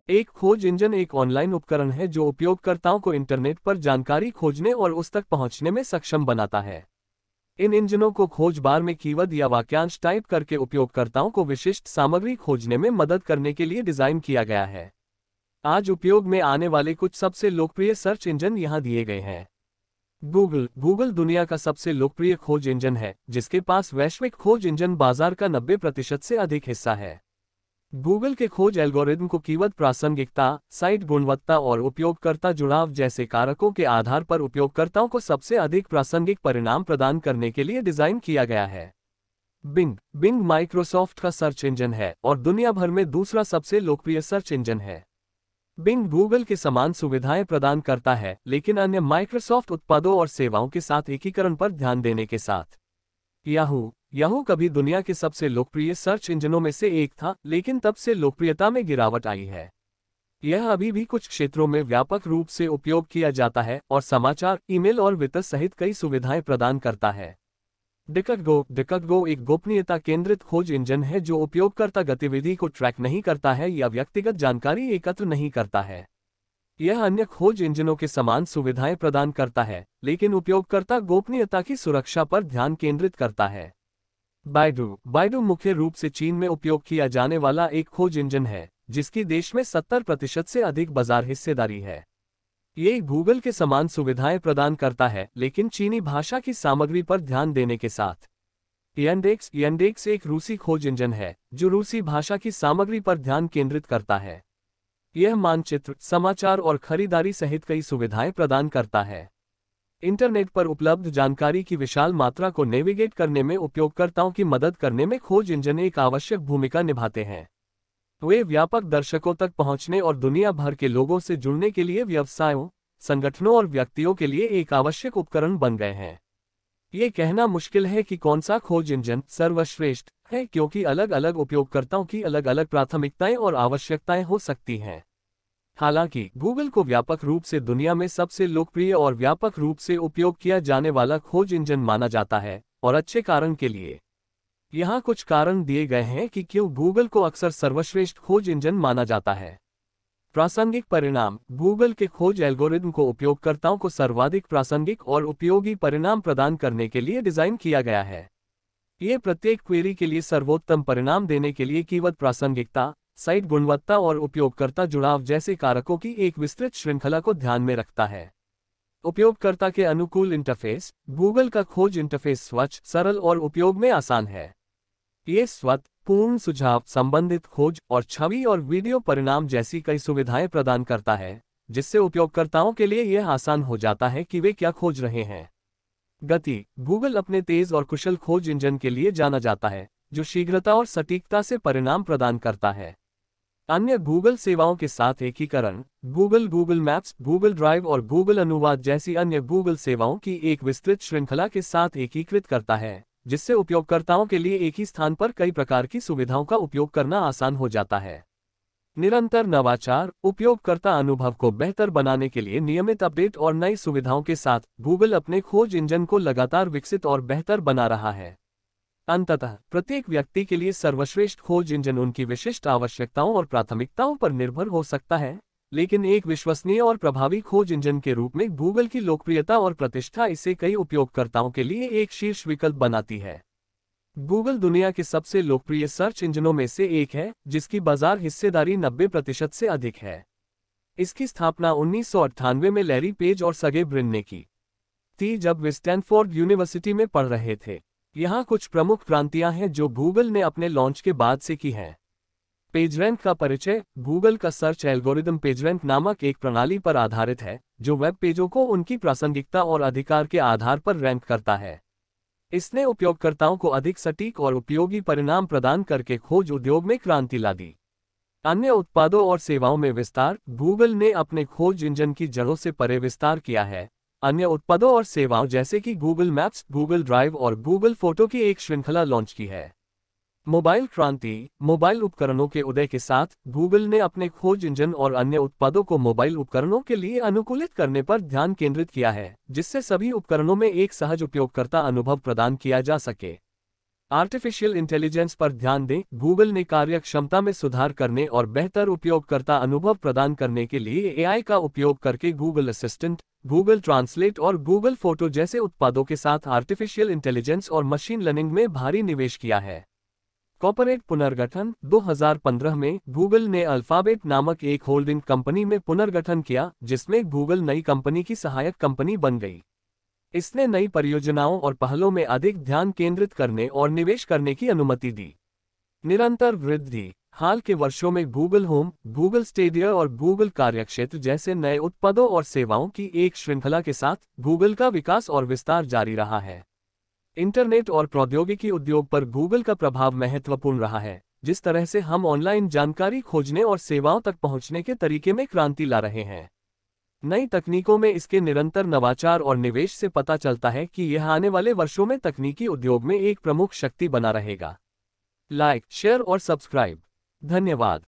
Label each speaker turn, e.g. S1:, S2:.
S1: एक खोज इंजन एक ऑनलाइन उपकरण है जो उपयोगकर्ताओं को इंटरनेट पर जानकारी खोजने और उस तक पहुंचने में सक्षम बनाता है। इन इंजनों को खोज बार में कीवर्ड या वाक्यांश टाइप करके उपयोगकर्ताओं को विशिष्ट सामग्री खोजने में मदद करने के लिए डिजाइन किया गया है। आज उपयोग में आने वाले कुछ सबसे लोकप्रिय सर्च इंजन यहाँ दिए गए हैं। गूगल दुनिया का सबसे लोकप्रिय खोज इंजन है, जिसके पास वैश्विक खोज इंजन बाजार का 90% से अधिक हिस्सा है। गूगल के खोज एल्गोरिदम को कीवर्ड प्रासंगिकता, साइट गुणवत्ता और उपयोगकर्ता जुड़ाव जैसे कारकों के आधार पर उपयोगकर्ताओं को सबसे अधिक प्रासंगिक परिणाम प्रदान करने के लिए डिजाइन किया गया है। बिंग माइक्रोसॉफ्ट का सर्च इंजन है और दुनिया भर में दूसरा सबसे लोकप्रिय सर्च इंजन है। बिंग गूगल के समान सुविधाएं प्रदान करता है, लेकिन अन्य माइक्रोसॉफ्ट उत्पादों और सेवाओं के साथ एकीकरण पर ध्यान देने के साथ। याहू कभी दुनिया के सबसे लोकप्रिय सर्च इंजनों में से एक था, लेकिन तब से लोकप्रियता में गिरावट आई है। यह अभी भी कुछ क्षेत्रों में व्यापक रूप से उपयोग किया जाता है और समाचार, ईमेल और वित्त सहित कई सुविधाएं प्रदान करता है। DuckDuckGo एक गोपनीयता केंद्रित खोज इंजन है जो उपयोगकर्ता गतिविधि को ट्रैक नहीं करता है या व्यक्तिगत जानकारी एकत्र नहीं करता है। यह अन्य खोज इंजनों के समान सुविधाएं प्रदान करता है, लेकिन उपयोगकर्ता गोपनीयता की सुरक्षा पर ध्यान केंद्रित करता है। बाइडू मुख्य रूप से चीन में उपयोग किया जाने वाला एक खोज इंजन है, जिसकी देश में 70% से अधिक बाजार हिस्सेदारी है। ये गूगल के समान सुविधाएं प्रदान करता है, लेकिन चीनी भाषा की सामग्री पर ध्यान देने के साथ। Yandex एक रूसी खोज इंजन है, जो रूसी भाषा की सामग्री पर ध्यान केंद्रित करता है। यह मानचित्र, समाचार और खरीदारी सहित कई सुविधाएं प्रदान करता है। इंटरनेट पर उपलब्ध जानकारी की विशाल मात्रा को नेविगेट करने में उपयोगकर्ताओं की मदद करने में खोज इंजन एक आवश्यक भूमिका निभाते हैं। वे व्यापक दर्शकों तक पहुंचने और दुनिया भर के लोगों से जुड़ने के लिए व्यवसायों, संगठनों और व्यक्तियों के लिए एक आवश्यक उपकरण बन गए हैं। ये कहना मुश्किल है कि कौन सा खोज इंजन सर्वश्रेष्ठ है, क्योंकि अलग अलग उपयोगकर्ताओं की अलग अलग प्राथमिकताएं और आवश्यकताएं हो सकती हैं। हालांकि गूगल को व्यापक रूप से दुनिया में सबसे लोकप्रिय और व्यापक रूप से उपयोग किया जाने वाला खोज इंजन माना जाता है, और अच्छे कारण के लिए। यहाँ कुछ कारण दिए गए हैं कि क्यों गूगल को अक्सर सर्वश्रेष्ठ खोज इंजन माना जाता है। प्रासंगिक परिणाम। गूगल के खोज एल्गोरिदम को उपयोगकर्ताओं को सर्वाधिक प्रासंगिक और उपयोगी परिणाम प्रदान करने के लिए डिजाइन किया गया है। ये प्रत्येक क्वेरी के लिए सर्वोत्तम परिणाम देने के लिए कीवर्ड प्रासंगिकता, साइट गुणवत्ता और उपयोगकर्ता जुड़ाव जैसे कारकों की एक विस्तृत श्रृंखला को ध्यान में रखता है। उपयोगकर्ता के अनुकूल इंटरफेस। गूगल का खोज इंटरफेस स्वच्छ, सरल और उपयोग में आसान है। ये स्वतः, पूर्ण सुझाव, संबंधित खोज और छवि और वीडियो परिणाम जैसी कई सुविधाएं प्रदान करता है, जिससे उपयोगकर्ताओं के लिए यह आसान हो जाता है कि वे क्या खोज रहे हैं। गति। गूगल अपने तेज और कुशल खोज इंजन के लिए जाना जाता है, जो शीघ्रता और सटीकता से परिणाम प्रदान करता है। अन्य गूगल सेवाओं के साथ एकीकरण। गूगल मैप्स, गूगल ड्राइव और गूगल अनुवाद जैसी अन्य गूगल सेवाओं की एक विस्तृत श्रृंखला के साथ एकीकृत करता है, जिससे उपयोगकर्ताओं के लिए एक ही स्थान पर कई प्रकार की सुविधाओं का उपयोग करना आसान हो जाता है। निरंतर नवाचार। उपयोगकर्ता अनुभव को बेहतर बनाने के लिए नियमित अपडेट और नई सुविधाओं के साथ गूगल अपने खोज इंजन को लगातार विकसित और बेहतर बना रहा है। अंततः प्रत्येक व्यक्ति के लिए सर्वश्रेष्ठ खोज इंजन उनकी विशिष्ट आवश्यकताओं और प्राथमिकताओं पर निर्भर हो सकता है, लेकिन एक विश्वसनीय और प्रभावी खोज इंजन के रूप में गूगल की लोकप्रियता और प्रतिष्ठा इसे कई उपयोगकर्ताओं के लिए एक शीर्ष विकल्प बनाती है। गूगल दुनिया के सबसे लोकप्रिय सर्च इंजनों में से एक है, जिसकी बाजार हिस्सेदारी 90% से अधिक है। इसकी स्थापना 1998 में लैरी पेज और सर्गे ब्रिन ने की थी, जब वे स्टैनफोर्ड यूनिवर्सिटी में पढ़ रहे थे। यहाँ कुछ प्रमुख क्रांतियां हैं जो गूगल ने अपने लॉन्च के बाद से की हैं। पेजरैंक का परिचय। गूगल का सर्च एल्गोरिदम पेजरैंक नामक एक प्रणाली पर आधारित है, जो वेब पेजों को उनकी प्रासंगिकता और अधिकार के आधार पर रैंक करता है। इसने उपयोगकर्ताओं को अधिक सटीक और उपयोगी परिणाम प्रदान करके खोज उद्योग में क्रांति ला दी। अन्य उत्पादों और सेवाओं में विस्तार। गूगल ने अपने खोज इंजन की जड़ों से परे विस्तार किया है। अन्य उत्पादों और सेवाओं जैसे कि गूगल मैप्स, गूगल ड्राइव और गूगल फोटो की एक श्रृंखला लॉन्च की है। मोबाइल क्रांति। मोबाइल उपकरणों के उदय के साथ गूगल ने अपने खोज इंजन और अन्य उत्पादों को मोबाइल उपकरणों के लिए अनुकूलित करने पर ध्यान केंद्रित किया है, जिससे सभी उपकरणों में एक सहज उपयोगकर्ता अनुभव प्रदान किया जा सके। आर्टिफिशियल इंटेलिजेंस पर ध्यान दें। गूगल ने कार्यक्षमता में सुधार करने और बेहतर उपयोगकर्ता अनुभव प्रदान करने के लिए एआई का उपयोग करके गूगल असिस्टेंट, गूगल ट्रांसलेट और गूगल फोटो जैसे उत्पादों के साथ आर्टिफिशियल इंटेलिजेंस और मशीन लर्निंग में भारी निवेश किया है। कॉर्पोरेट पुनर्गठन 2015 में गूगल ने अल्फाबेट नामक एक होल्डिंग कंपनी में पुनर्गठन किया, जिसमें गूगल नई कंपनी की सहायक कंपनी बन गई। इसने नई परियोजनाओं और पहलों में अधिक ध्यान केंद्रित करने और निवेश करने की अनुमति दी। निरंतर वृद्धि। हाल के वर्षों में गूगल होम, गूगल स्टेडिया और गूगल कार्यक्षेत्र जैसे नए उत्पादों और सेवाओं की एक श्रृंखला के साथ गूगल का विकास और विस्तार जारी रहा है। इंटरनेट और प्रौद्योगिकी उद्योग पर गूगल का प्रभाव महत्वपूर्ण रहा है। जिस तरह से हम ऑनलाइन जानकारी खोजने और सेवाओं तक पहुंचने के तरीके में क्रांति ला रहे हैं। नई तकनीकों में इसके निरंतर नवाचार और निवेश से पता चलता है कि यह आने वाले वर्षों में तकनीकी उद्योग में एक प्रमुख शक्ति बना रहेगा। लाइक, शेयर और सब्सक्राइब। धन्यवाद।